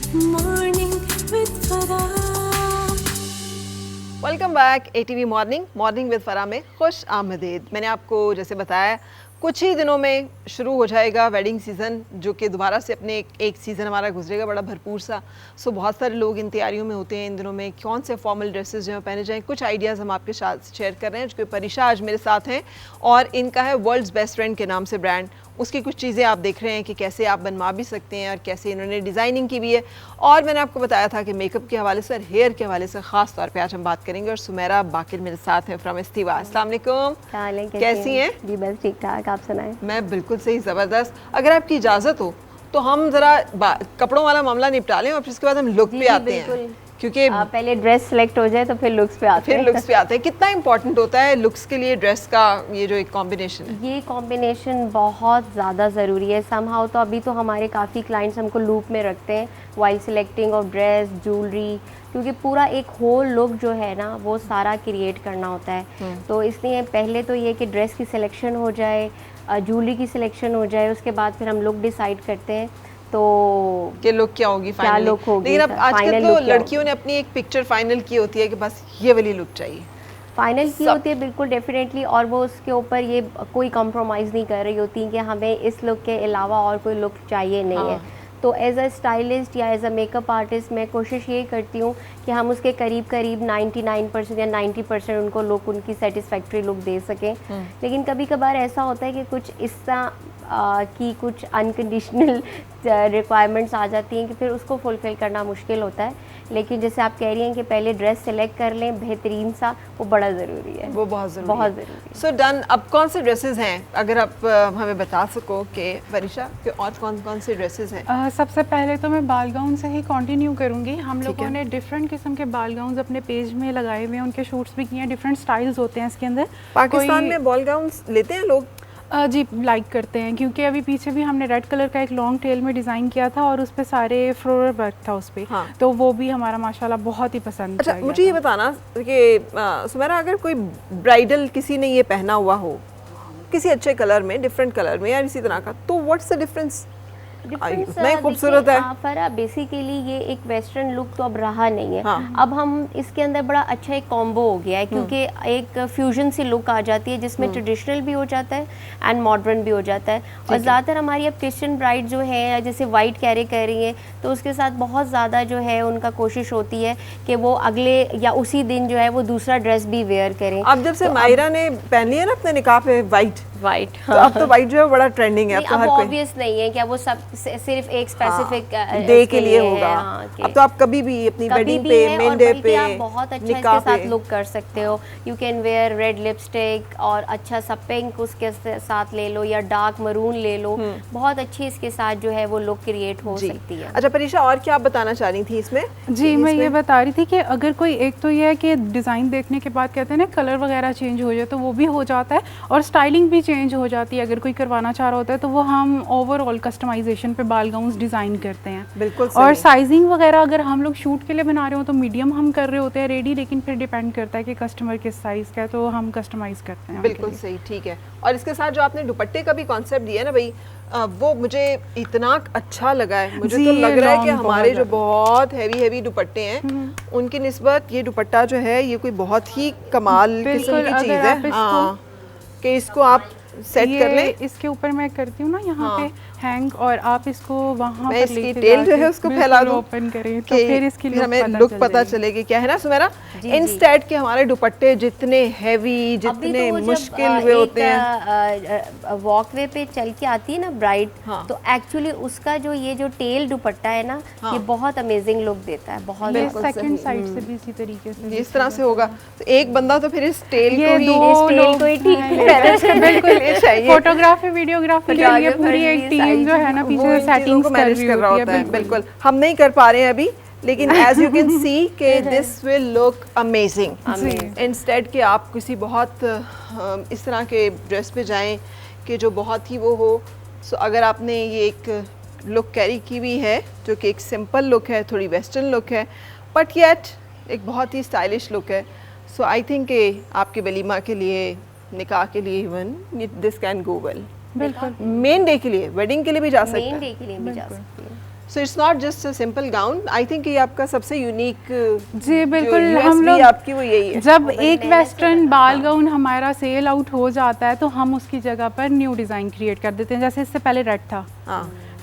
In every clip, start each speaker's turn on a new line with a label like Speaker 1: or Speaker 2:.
Speaker 1: Morning with Farah.
Speaker 2: Welcome back ATV morning with फरा में खुश आमदीद। मैंने आपको जैसे बताया कुछ ही दिनों में शुरू हो जाएगा वेडिंग सीज़न, जो कि दोबारा से अपने एक सीज़न हमारा गुजरेगा बड़ा भरपूर सा। सो बहुत सारे लोग इन तैयारियों में होते हैं इन दिनों में कौन से फॉर्मल ड्रेसेस जो हैं पहने जाएं। कुछ आइडियाज़ हम आपके साथ शेयर कर रहे हैं, जो कि परीशा आज मेरे साथ हैं और इनका है वर्ल्ड्स बेस्ट फ्रेंड के नाम से ब्रांड। उसकी कुछ चीज़ें आप देख रहे हैं कि कैसे आप बनवा भी सकते हैं और कैसे इन्होंने डिज़ाइनिंग की भी है। और मैंने आपको बताया था कि मेकअप के हवाले से और हेयर के हवाले से ख़ास तौर पे आज हम बात करेंगे। और सुमेरा बाकिर मेरे साथ हैं फ्रॉम इस्तीवा। अस्सलाम वालेकुम, कैसी हैं?
Speaker 3: जी बस ठीक ठाक, आप सुनाएं।
Speaker 2: मैं बिल्कुल सही, ज़बरदस्त। अगर आपकी इजाज़त हो तो हम ज़रा कपड़ों वाला मामला निपटा लें और फिर उसके बाद हम लुक पे आते हैं, क्योंकि
Speaker 3: पहले ड्रेस सेलेक्ट हो जाए तो फिर लुक्स पे आते हैं।
Speaker 2: कितना इंपॉर्टेंट होता है लुक्स के लिए ड्रेस का ये जो एक कॉम्बिनेशन है?
Speaker 3: ये कॉम्बिनेशन बहुत ज़्यादा ज़रूरी है। समहाउ तो अभी तो हमारे काफ़ी क्लाइंट्स हमको लूप में रखते हैं while selecting of dress, jewellery, क्योंकि पूरा एक होल लुक जो है ना वो सारा क्रिएट करना होता है। तो इसलिए पहले तो ये कि ड्रेस की सिलेक्शन हो जाए, ज्वेलरी की सिलेक्शन हो जाए, उसके बाद फिर हम लुक डिसाइड करते हैं तो
Speaker 2: कि लुक क्या होगी फाइनली।
Speaker 3: क्या लुक होगी।
Speaker 2: लेकिन अब आजकल तो लड़कियों ने अपनी एक पिक्चर फाइनल की होती है कि बस ये वाली लुक चाहिए,
Speaker 3: फाइनल की होती है, बिल्कुल डेफिनेटली। और वो उसके ऊपर ये कोई कॉम्प्रोमाइज़ नहीं कर रही होती कि हमें इस लुक के अलावा और कोई लुक चाहिए नहीं है। तो एज अ स्टाइलिस्ट या एज अ मेकअप आर्टिस्ट मैं कोशिश ये करती हूँ कि हम उसके करीब 99% या 90% उनको लुक, उनकी सेटिस्फैक्ट्री लुक दे सकें। लेकिन कभी कभार ऐसा होता है कि कुछ इस तरह की कुछ अनकंडीशनल रिक्वायरमेंट्स आ जाती हैं कि फिर उसको फुलफ़िल करना मुश्किल होता है। लेकिन जैसे आप कह रही हैं कि पहले ड्रेस सेलेक्ट कर लें बेहतरीन सा, वो बड़ा ज़रूरी है,
Speaker 2: वो बहुत ज़रूरी है। So done. अब कौन से ड्रेसेस हैं, अगर आप हमें बता सको कि परीशा के और कौन कौन से ड्रेसेस हैं?
Speaker 4: सबसे पहले तो मैं बाल गाउन से ही कंटिन्यू करूंगी। हम लोगों ने डिफरेंट किस्म के बाल गाउन अपने पेज में लगाए हुए हैं, उनके शूट्स भी किए हैं। डिफरेंट स्टाइल्स होते हैं इसके अंदर।
Speaker 2: पाकिस्तान में बॉल गाउन लेते हैं लोग?
Speaker 4: जी लाइक करते हैं, क्योंकि अभी पीछे भी हमने रेड कलर का एक लॉन्ग टेल में डिज़ाइन किया था और उस पर सारे फ्लोरल वर्क था उस पर। हाँ। तो वो भी हमारा माशाल्लाह बहुत ही पसंद।
Speaker 2: अच्छा, मुझे ये बताना कि सुमेरा, अगर कोई ब्राइडल किसी ने ये पहना हुआ हो किसी अच्छे कलर में, डिफरेंट कलर में या इसी तरह का, तो व्हाट्स द डिफरेंस? नहीं, खूबसूरत है
Speaker 3: फरा। बेसिकली ये एक वेस्टर्न लुक तो अब रहा नहीं है। हाँ। अब हम इसके अंदर बड़ा अच्छा एक कॉम्बो हो गया है, क्योंकि एक फ्यूजन सी लुक आ जाती है जिसमें ट्रेडिशनल भी हो जाता है एंड मॉडर्न भी हो जाता है। और ज़्यादातर हमारी अब क्रिश्चियन ब्राइड जो है, जैसे वाइट कैरी कर रही है, तो उसके साथ बहुत ज़्यादा जो है उनका कोशिश होती है कि वो अगले या उसी दिन जो है वो दूसरा ड्रेस भी वेयर करें।
Speaker 2: अब जब से मायरा ने पहन लिया ना अपने निकाह पे वाइट, तो अब तो वाइट जो है बड़ा ट्रेंडिंग है। अब तो हर कोई
Speaker 3: ऑब्वियस नहीं है कि वो सब सिर्फ एक स्पेसिफिक
Speaker 2: डे के लिए होगा। अब तो आप कभी भी अपनी वेडिंग पे, मेन डे पे,
Speaker 3: आप बहुत अच्छा इसके साथ लुक कर सकते हो। You can wear red lipstick और अच्छा सा पिंक उसके साथ ले लो, या डार्क मरून ले लो। बहुत अच्छी इसके साथ जो है वो लुक क्रिएट हो सकती है।
Speaker 2: अच्छा परीशा, और क्या आप बताना चाह रही थी इसमें?
Speaker 4: जी, मैं ये बता रही थी कि अगर कोई, एक तो ये है कि डिज़ाइन देखने के बाद कहते हैं ना कलर वगैरह चेंज हो जाए, तो वो भी हो जाता है और स्टाइलिंग भी चेंज हो जाती है। अगर कोई करवाना चाह रहा होता है तो वो हम ओवरऑल कस्टमाइजेशन पे बाल गाउन डिज़ाइन करते हैं।
Speaker 2: बिल्कुल।
Speaker 4: और साइजिंग वगैरह अगर हम लोग शूट के लिए बना रहे हो तो मीडियम हम कर रहे होते हैं रेडी, लेकिन फिर डिपेंड करता है कि कस्टमर किस साइज़ का है, तो हम कस्टमाइज़ करते हैं।
Speaker 2: बिल्कुल सही, ठीक है। और इसके साथ जो आपने दुपट्टे का भी कॉन्सेप्ट दिया है ना भाई, वो मुझे इतना अच्छा लगा है। मुझे तो लग रहा है कि हमारे जो बहुत हैवी दुपट्टे हैं उनकी निस्बत ये दुपट्टा जो है ये कोई बहुत ही कमाल किस्म की चीज़ है। हाँ, कि इसको आप सेट कर लें।
Speaker 4: इसके ऊपर मैं करती हूँ ना यहाँ पे हैंग, और आप इसको वहाँ
Speaker 2: पर इसकी टेल जो है उसको फैला दूँ,
Speaker 4: ओपन करें तो फिर इसकी
Speaker 2: हमें लुक पता चलेगी। क्या है ना सुमेरा, इंस्टेड के हमारे दुपट्टे जितने हैवी, जितने मुश्किल वे होते हैं,
Speaker 3: वॉकवे पे चल के आती है ना ब्राइड, तो एक्चुअली उसका जो ये जो टेल दुपट्टा है ना, ये बहुत अमेजिंग लुक देता है। बहुत
Speaker 4: सेकंड साइड से भी इसी तरीके से
Speaker 2: इस तरह से होगा तो एक बंदा तो फिर इस टेल
Speaker 3: को ही ठीक
Speaker 2: चाहिए।
Speaker 4: फोटोग्राफी, वीडियोग्राफी के लिए पूरी एक टीम जो है ना पीछे सेटिंग्स
Speaker 2: को मैनेज कर रहा होता है। बिल्कुल, हम नहीं कर पा रहे हैं अभी, लेकिन एज यू कैन सी के this will look amazing. Instead के आप किसी बहुत इस तरह के ड्रेस पे जाएं कि जो बहुत ही वो हो। सो अगर आपने ये एक लुक कैरी की हुई है जो कि एक सिंपल लुक है, थोड़ी वेस्टर्न लुक है, बट येट एक बहुत ही स्टाइलिश लुक है। सो आई थिंक आपके वलीमा के लिए, निकाह के लिए, even this can go well.
Speaker 4: बिल्कुल,
Speaker 2: मेन डे के लिए, वेडिंग के लिए भी जा सकते हैं।
Speaker 3: मेन डे के लिए भी जा सकते हैं।
Speaker 2: So it's not just a simple gown, I think ये आपका सबसे यूनिक
Speaker 4: जी बिल्कुल, हम लोग
Speaker 2: आपकी वो यही है।
Speaker 4: जब एक वेस्टर्न बाल गाउन हमारा सेल आउट हो जाता है तो हम उसकी जगह पर न्यू डिज़ाइन क्रिएट कर देते हैं। जैसे इससे पहले रेड था,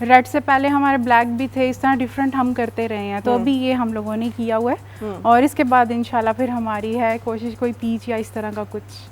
Speaker 4: रेड से पहले हमारे ब्लैक भी थे, इस तरह डिफरेंट हम करते रहे हैं। तो अभी ये हम लोगों ने किया हुआ है और इसके बाद इंशाल्लाह फिर हमारी है कोशिश कोई पीच या इस तरह का कुछ।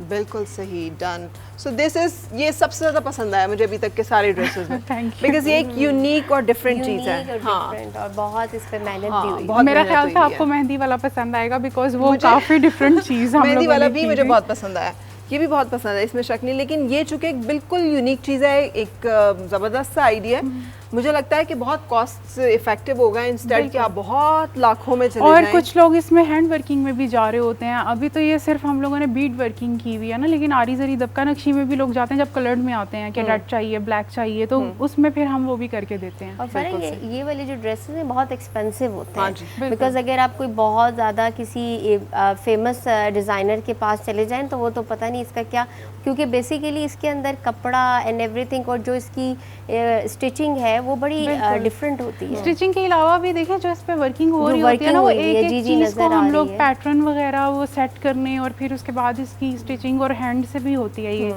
Speaker 2: बिल्कुल सही, डन। सो दिस इज, ये सबसे ज़्यादा पसंद आया मुझे अभी तक के सारे ड्रेसेस में, बिकॉज ये एक यूनिक और डिफरेंट चीज़ है। हाँ,
Speaker 3: और बहुत इस पे मेहनत
Speaker 2: हाँ,
Speaker 3: भी हुई।
Speaker 2: बहुत
Speaker 4: मेरा
Speaker 2: मेहनत
Speaker 4: ख्याल
Speaker 2: हुई
Speaker 4: था
Speaker 2: है।
Speaker 4: आपको मेहंदी वाला पसंद आएगा बिकॉज वो काफ़ी डिफरेंट चीज़ हम
Speaker 2: मेहंदी
Speaker 4: लोगों
Speaker 2: वाला
Speaker 4: ने
Speaker 2: भी
Speaker 4: की
Speaker 2: मुझे
Speaker 4: थी।
Speaker 2: बहुत पसंद आया, ये भी बहुत पसंद है, इसमें शक नहीं। लेकिन ये चूंकि एक बिल्कुल यूनिक चीज़ है, एक ज़बरदस्त सा आइडिया है, मुझे लगता है कि बहुत कॉस्ट इफेक्टिव होगा इंस्टेड कि आप बहुत लाखों में चले
Speaker 4: और
Speaker 2: जाएं।
Speaker 4: कुछ लोग इसमें हैंड वर्किंग में भी जा रहे होते हैं। अभी तो ये सिर्फ हम लोगों ने बीड वर्किंग की हुई है ना, लेकिन आरी जरी दबका नक्शी में भी लोग जाते हैं जब कलर्ड में आते हैं कि रेड चाहिए, ब्लैक चाहिए, तो उसमें फिर हम वो भी करके देते हैं।
Speaker 3: और फरक ये वाले जो ड्रेसेस हैं बहुत एक्सपेंसिव होते
Speaker 2: हाँ
Speaker 3: हैं, बिकॉज अगर आप कोई बहुत ज़्यादा किसी फेमस डिज़ाइनर के पास चले जाएं तो वो तो पता नहीं इसका क्या, क्योंकि बेसिकली इसके अंदर कपड़ा एंड एवरीथिंग और जो इसकी स्टिचिंग है वो बड़ी डिफरेंट होती है।
Speaker 4: स्टिचिंग के अलावा भी देखें जो इस पे वर्किंग हो रही होती है ना, वो एक एक चीज़ को हम लोग पैटर्न वगैरह वो सेट करने और फिर उसके बाद इसकी स्टिचिंग और हैंड से भी होती है ये,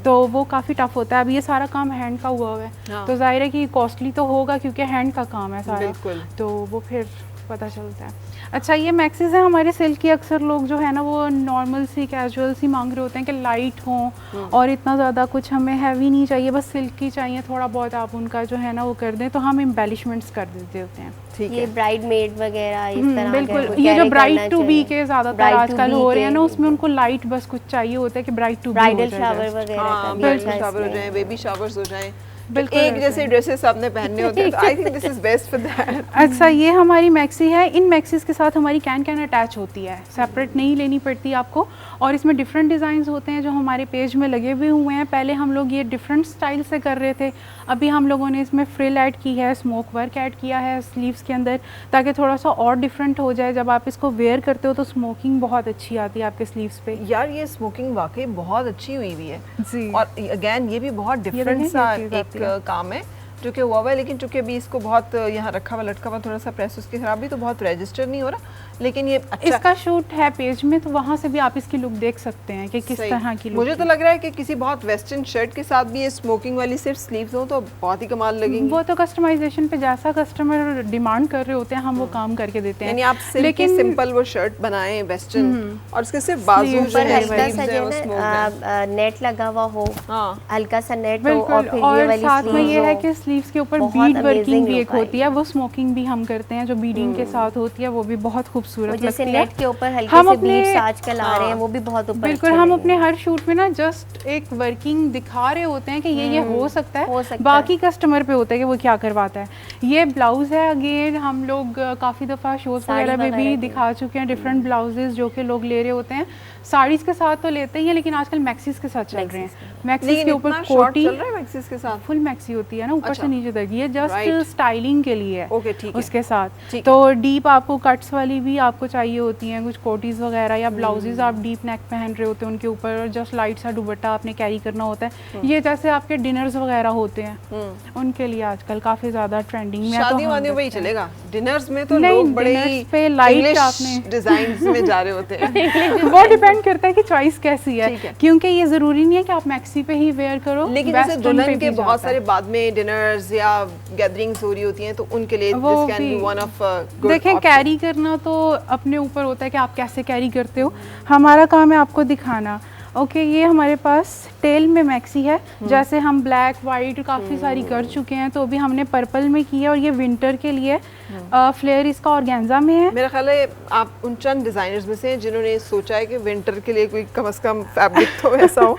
Speaker 4: तो वो काफ़ी टफ होता है। अब ये सारा काम हैंड का हुआ है तो जाहिर है कि कॉस्टली तो होगा क्योंकि हैंड का काम है सारा, तो वो फिर पता चलता है। अच्छा, ये मैक्सीज है हमारे सिल्क की, अक्सर लोग जो है ना वो नॉर्मल सी कैजुअल सी मांग रहे होते हैं कि लाइट हों और इतना ज़्यादा कुछ हमें हैवी नहीं चाहिए, बस सिल्क की चाहिए, थोड़ा बहुत आप उनका जो है ना वो कर दें तो हम एम्बेलिशमेंट्स कर देते होते हैं।
Speaker 2: ठीक
Speaker 3: ये
Speaker 2: है,
Speaker 3: ब्राइड मेड वगैरह इस तरह
Speaker 4: बिल्कुल, ये जो ब्राइड टू बी के ज़्यादातर आजकल हो रहे हैं ना, उसमें उनको लाइट बस कुछ चाहिए होता है कि bride to be,
Speaker 3: bridal shower वगैरह
Speaker 2: हाँ,
Speaker 3: का भी
Speaker 2: ब्राइडल
Speaker 3: अच्छा
Speaker 2: शावर हो
Speaker 3: इसमें।
Speaker 2: जाए, बेबी शावर्स हो जाए,
Speaker 4: बिल्कुल
Speaker 2: एक जैसे ड्रेसेस आपने पहनने होते हैं, तो I think this is best for that.
Speaker 4: अच्छा, ये हमारी मैक्सी है। इन मैक्सीज के साथ हमारी कैन अटैच होती है, सेपरेट नहीं लेनी पड़ती आपको, और इसमें डिफरेंट डिज़ाइंस होते हैं जो हमारे पेज में लगे हुए हुए हैं। पहले हम लोग ये डिफरेंट स्टाइल से कर रहे थे, अभी हम लोगों ने इसमें फ्रिल ऐड की है, स्मोक वर्क ऐड किया है स्लीव्स के अंदर, ताकि थोड़ा सा और डिफरेंट हो जाए। जब आप इसको वेयर करते हो तो स्मोकिंग बहुत अच्छी आती है आपके स्लीव्स पे।
Speaker 2: यार ये स्मोकिंग वाकई बहुत अच्छी हुई हुई है
Speaker 4: जी,
Speaker 2: और अगेन ये भी बहुत डिफरेंट सा एक काम है जो कि हुआ हुआ है, लेकिन चूंकि अभी इसको बहुत यहाँ रखा हुआ लटका हुआ थोड़ा सा प्रेस उसकी खराब भी, तो बहुत रजिस्टर नहीं हो रहा, लेकिन ये अच्छा
Speaker 4: इसका शूट है पेज में, तो वहाँ से भी आप इसकी लुक देख सकते हैं कि किस तरह की लुक।
Speaker 2: मुझे तो लग रहा है कि किसी बहुत वेस्टर्न शर्ट के साथ भी ये स्मोकिंग वाली सिर्फ स्लीव्स हो तो बहुत ही कमाल लगेंगी।
Speaker 4: वो तो कस्टमाइजेशन पे जैसा कस्टमर डिमांड कर रहे होते हैं हम वो काम करके देते हैं।
Speaker 2: यानी आप लेकिन सिंपल वो शर्ट बनाएं वेस्टर्न और उसके सिर्फ बाजू जो
Speaker 3: पर
Speaker 2: है
Speaker 3: हल्का सा
Speaker 2: sleeves
Speaker 3: जो
Speaker 2: है, वो
Speaker 3: है
Speaker 2: smoke
Speaker 3: ना नेट लगा हुआ हो,
Speaker 2: हाँ
Speaker 3: हल्का सा नेट हो,
Speaker 4: बिल्कुल,
Speaker 3: और फिर ये
Speaker 4: और
Speaker 3: वाली
Speaker 4: साथ में ये है
Speaker 3: हो।
Speaker 4: कि स्लीव्स के ऊपर
Speaker 3: बहुत
Speaker 4: बीड वर्किंग
Speaker 3: amazing
Speaker 4: भी एक
Speaker 3: look
Speaker 4: होती है, वो स्मोकिंग भी हम करते हैं जो बीडिंग के साथ होती है, वो भी बहुत
Speaker 3: वो
Speaker 4: खूबसूरत
Speaker 3: जैसे
Speaker 4: लगती है।
Speaker 3: नेट के ऊपर हल्के
Speaker 4: हम
Speaker 3: से
Speaker 4: अपने-
Speaker 3: बीड्स आजकल आ रहे हैं, वो भी बहुत ऊपर
Speaker 4: बिल्कुल,
Speaker 3: अच्छे
Speaker 4: हम
Speaker 3: लगेंगे।
Speaker 4: अपने हर शूट में ना जस्ट एक वर्किंग दिखा रहे होते हैं कि ये हो सकता
Speaker 3: हो
Speaker 4: है,
Speaker 3: सकता
Speaker 4: बाकी कस्टमर पे होता है कि वो क्या करवाता है। ये ब्लाउज है, अगेन हम लोग काफ़ी दफ़ा शोज
Speaker 3: साड़ी
Speaker 4: वगैरह में भी
Speaker 3: वगैरह
Speaker 4: दिखा चुके हैं डिफरेंट ब्लाउजेज जो कि लोग ले रहे होते हैं। साड़ीज़ के साथ तो लेते ही हैं, लेकिन आजकल मैक्सीज के साथ चल रहे हैं। मैक्सीज
Speaker 2: लेकिन
Speaker 4: के ऊपर
Speaker 2: इतना शॉर्ट
Speaker 4: कोटी,
Speaker 2: चल रहा है मैक्सीज के साथ,
Speaker 4: फुल मैक्सी होती है ना ऊपर
Speaker 2: अच्छा।
Speaker 4: से नीचे तक, ये जस्ट
Speaker 2: Right.
Speaker 4: स्टाइलिंग के लिए है।
Speaker 2: ओके ठीक है,
Speaker 4: उसके साथ
Speaker 2: ठीक
Speaker 4: तो डीप आपको कट्स वाली भी आपको चाहिए होती हैं, कुछ कोटीज वगैरह या ब्लाउजेज आप डीप नेक पहन रहे होते हैं उनके ऊपर, और जस्ट लाइट सा दुपट्टा आपने कैरी करना होता है। ये जैसे आपके डिनर्स वगैरह होते हैं उनके लिए आजकल काफ़ी ज़्यादा ट्रेंडिंग में।
Speaker 2: शादी वादियों में ही चलेगा, डिनर्स में तो
Speaker 4: नहीं,
Speaker 2: लोग बड़े
Speaker 4: dinners पे light
Speaker 2: इंग्लिश
Speaker 4: आपने-
Speaker 2: डिजाइन्स में जा रहे होते हैं।
Speaker 4: वो डिपेंड करता है कि चॉइस कैसी
Speaker 2: ठीक
Speaker 4: है,
Speaker 2: है।
Speaker 4: क्योंकि ये ज़रूरी नहीं है कि आप मैक्सी पे ही वेयर करो,
Speaker 2: लेकिन जैसे
Speaker 4: western पे
Speaker 2: दुल्हन
Speaker 4: भी
Speaker 2: के बहुत
Speaker 4: जाता है।
Speaker 2: सारे बाद में डिनर्स या गैदरिंग्स हो रही होती हैं, तो उनके लिए
Speaker 4: वो
Speaker 2: दिस कैन
Speaker 4: भी-
Speaker 2: बी वन ऑफ गुड
Speaker 4: देखें, कैरी करना तो अपने ऊपर होता है कि आप कैसे कैरी करते हो, हमारा काम है आपको दिखाना। ओके, ये हमारे पास टेल में मैक्सी है, जैसे हम ब्लैक वाइट काफ़ी सारी कर चुके हैं, तो अभी हमने पर्पल में की है, और ये विंटर के लिए फ्लेयर इसका ऑर्गेन्जा में है।
Speaker 2: मेरा ख्याल है आप उन चंद डिजाइनर्स में से हैं जिन्होंने सोचा है कि विंटर के लिए कोई कम से कम फैब्रिक तो ऐसा हो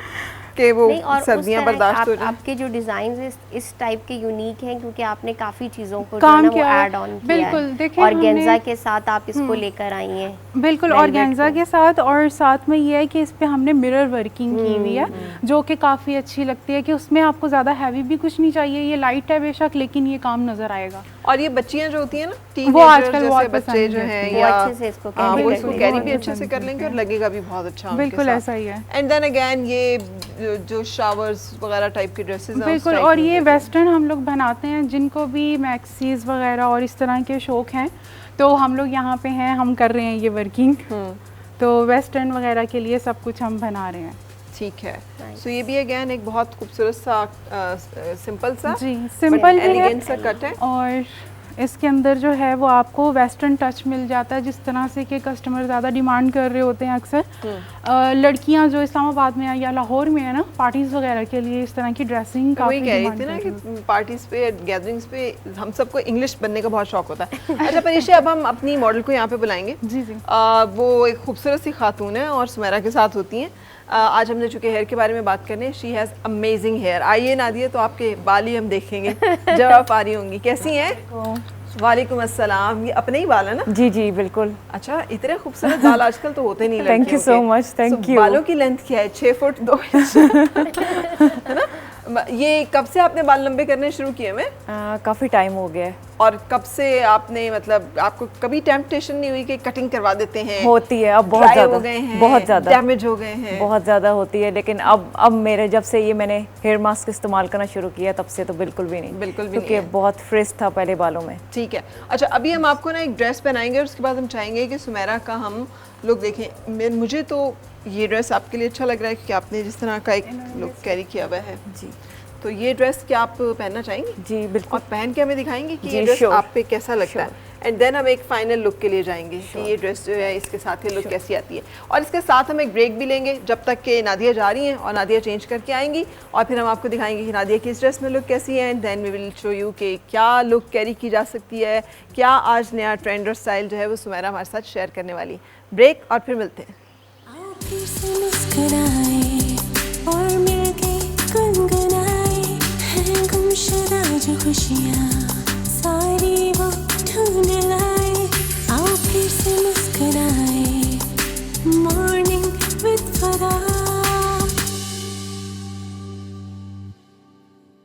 Speaker 2: कि वो
Speaker 3: नहीं, और
Speaker 2: सर्दियां बर्दाश्त हो जाए।
Speaker 3: आपके जो डिजाइन इस टाइप के यूनिक हैं क्योंकि आपने काफी चीजों को
Speaker 4: काम
Speaker 3: जो है
Speaker 4: किया
Speaker 3: ना वो
Speaker 4: है।
Speaker 3: ऐड ऑन किया
Speaker 4: बिल्कुल,
Speaker 3: है,
Speaker 4: देखिए
Speaker 3: और गेंजा
Speaker 4: हमने-
Speaker 3: के साथ आप इसको लेकर आई हैं।
Speaker 4: बिल्कुल,
Speaker 3: Velvet
Speaker 4: ऑर्गेन्जा
Speaker 3: को।
Speaker 4: के साथ, और साथ में ये है कि इस पे हमने मिरर वर्किंग की हुई है जो कि काफ़ी अच्छी लगती है, कि उसमें आपको ज़्यादा हैवी भी कुछ नहीं चाहिए, ये लाइट है बेशक लेकिन ये काम नज़र आएगा।
Speaker 2: और ये बच्चियां जो होती हैं ना,
Speaker 4: वो
Speaker 2: टीनेजर
Speaker 4: आजकल
Speaker 2: जैसे
Speaker 4: बहुत
Speaker 2: बच्चे
Speaker 4: पसंद
Speaker 2: जो
Speaker 4: करते
Speaker 2: हैं
Speaker 3: वो
Speaker 2: या
Speaker 3: अच्छे से इसको
Speaker 2: हाँ,
Speaker 3: carry
Speaker 2: वो
Speaker 3: करते
Speaker 2: इसको
Speaker 3: हैं।
Speaker 2: कैरी
Speaker 4: बहुत
Speaker 2: भी अच्छे से
Speaker 4: पसंद
Speaker 2: कर लेंगे और
Speaker 4: करते
Speaker 2: लगेगा भी बहुत अच्छा उनके
Speaker 4: बिल्कुल
Speaker 2: साथ।
Speaker 4: ऐसा ही है।
Speaker 2: एंड देन अगेन ये जो शावर्स वगैरह टाइप के ड्रेसेस हैं
Speaker 4: बिल्कुल, और ये वेस्टर्न हम लोग बनाते हैं, जिनको भी मैक्सीज वगैरह और इस तरह के शौक हैं तो हम लोग यहाँ पे हैं, हम कर रहे हैं ये वर्किंग। तो वेस्टर्न वगैरह के लिए सब कुछ हम बना रहे हैं।
Speaker 2: ठीक है। सो ये भी अगेन एक बहुत खूबसूरत सा सिंपल सा
Speaker 4: जी, सिंपल भी है
Speaker 2: एलिगेंट सा कट है।
Speaker 4: और इसके अंदर जो है वो आपको वेस्टर्न टच मिल जाता है, जिस तरह से कि कस्टमर ज़्यादा डिमांड कर रहे होते हैं अक्सर। लड़कियां जो इस्लामाबाद में या लाहौर में है ना, पार्टीज़ वगैरह के लिए इस तरह की ड्रेसिंग काफ़ी
Speaker 2: वही कह रही
Speaker 4: डिमांड
Speaker 2: थी ना
Speaker 4: कर
Speaker 2: कि
Speaker 4: रही है।
Speaker 2: पार्टीज पे गैदरिंग्स पे हम सबको इंग्लिश बनने का बहुत शौक होता है। अच्छा परीक्षा, अब हम अपनी मॉडल को यहाँ पे बुलाएंगे।
Speaker 4: जी जी।
Speaker 2: वो एक खूबसूरत सी खातून है और सुमेरा के साथ होती हैं। आज हमने चूँकि हेयर के बारे में बात करनी है, शी हैज़ अमेजिंग हेयर। आइए नादिया, तो आपके बाल ही हम देखेंगे जब आप आ रही होंगी। कैसी हैं? वालेकुम अस्सलाम। ये अपने ही बाल है ना?
Speaker 5: जी जी बिल्कुल।
Speaker 2: अच्छा, इतने खूबसूरत बाल आजकल तो होते नहीं।
Speaker 5: Thank you so much, thank you।
Speaker 2: बालों की लेंथ क्या है? 6 फुट 2 इंच है ना? ये कब से आपने बाल लंबे करने शुरू किए हुए?
Speaker 5: काफ़ी टाइम हो गया है।
Speaker 2: और कब से आपने, मतलब आपको कभी टेम्पटेशन नहीं हुई कि कटिंग करवा देते हैं?
Speaker 5: होती है, अब बहुत
Speaker 2: Dry
Speaker 5: ज़्यादा
Speaker 2: हो गए हैं,
Speaker 5: बहुत ज़्यादा
Speaker 2: डैमेज हो गए हैं,
Speaker 5: बहुत ज़्यादा होती है। लेकिन अब मेरे जब से ये मैंने हेयर मास्क इस्तेमाल करना शुरू किया तब से तो बिल्कुल भी नहीं,
Speaker 2: बिल्कुल भी
Speaker 5: क्योंकि
Speaker 2: नहीं है।
Speaker 5: बहुत फ्रिज था पहले बालों में।
Speaker 2: ठीक है। अच्छा, अभी हम आपको ना एक ड्रेस पहनाएंगे और उसके बाद हम चाहेंगे कि सुमेरा का हम लोग देखें। मुझे तो ये ड्रेस आपके लिए अच्छा लग रहा है क्योंकि आपने जिस तरह का एक लुक कैरी किया हुआ है।
Speaker 5: जी
Speaker 2: तो ये ड्रेस क्या आप पहनना चाहेंगी?
Speaker 5: जी बिल्कुल।
Speaker 2: और पहन के हमें दिखाएंगे कि
Speaker 5: जी,
Speaker 2: ये ड्रेस
Speaker 5: sure,
Speaker 2: आप पे कैसा लगता है। एंड देन हम एक फाइनल लुक के लिए जाएंगे कि ये ड्रेस जो है इसके साथ ये लुक कैसी आती है। और इसके साथ हम एक ब्रेक भी लेंगे जब तक कि नादिया जा रही हैं और नादिया चेंज करके आएंगी, और फिर हम आपको दिखाएंगे कि नादिया की इस ड्रेस में लुक कैसी है। And then we will show you कि क्या लुक कैरी की जा सकती है, क्या आज नया ट्रेंड और स्टाइल जो है वो सुमेरा हमारे साथ शेयर करने वाली। ब्रेक और फिर मिलते हैं।
Speaker 1: आओ फिर से मुस्कुराए और मिलके गुनगुनाए, हैं गुमशुदा जो खुशियाँ सारी वो ढूंढ लाए। आओ फिर से मुस्कुराए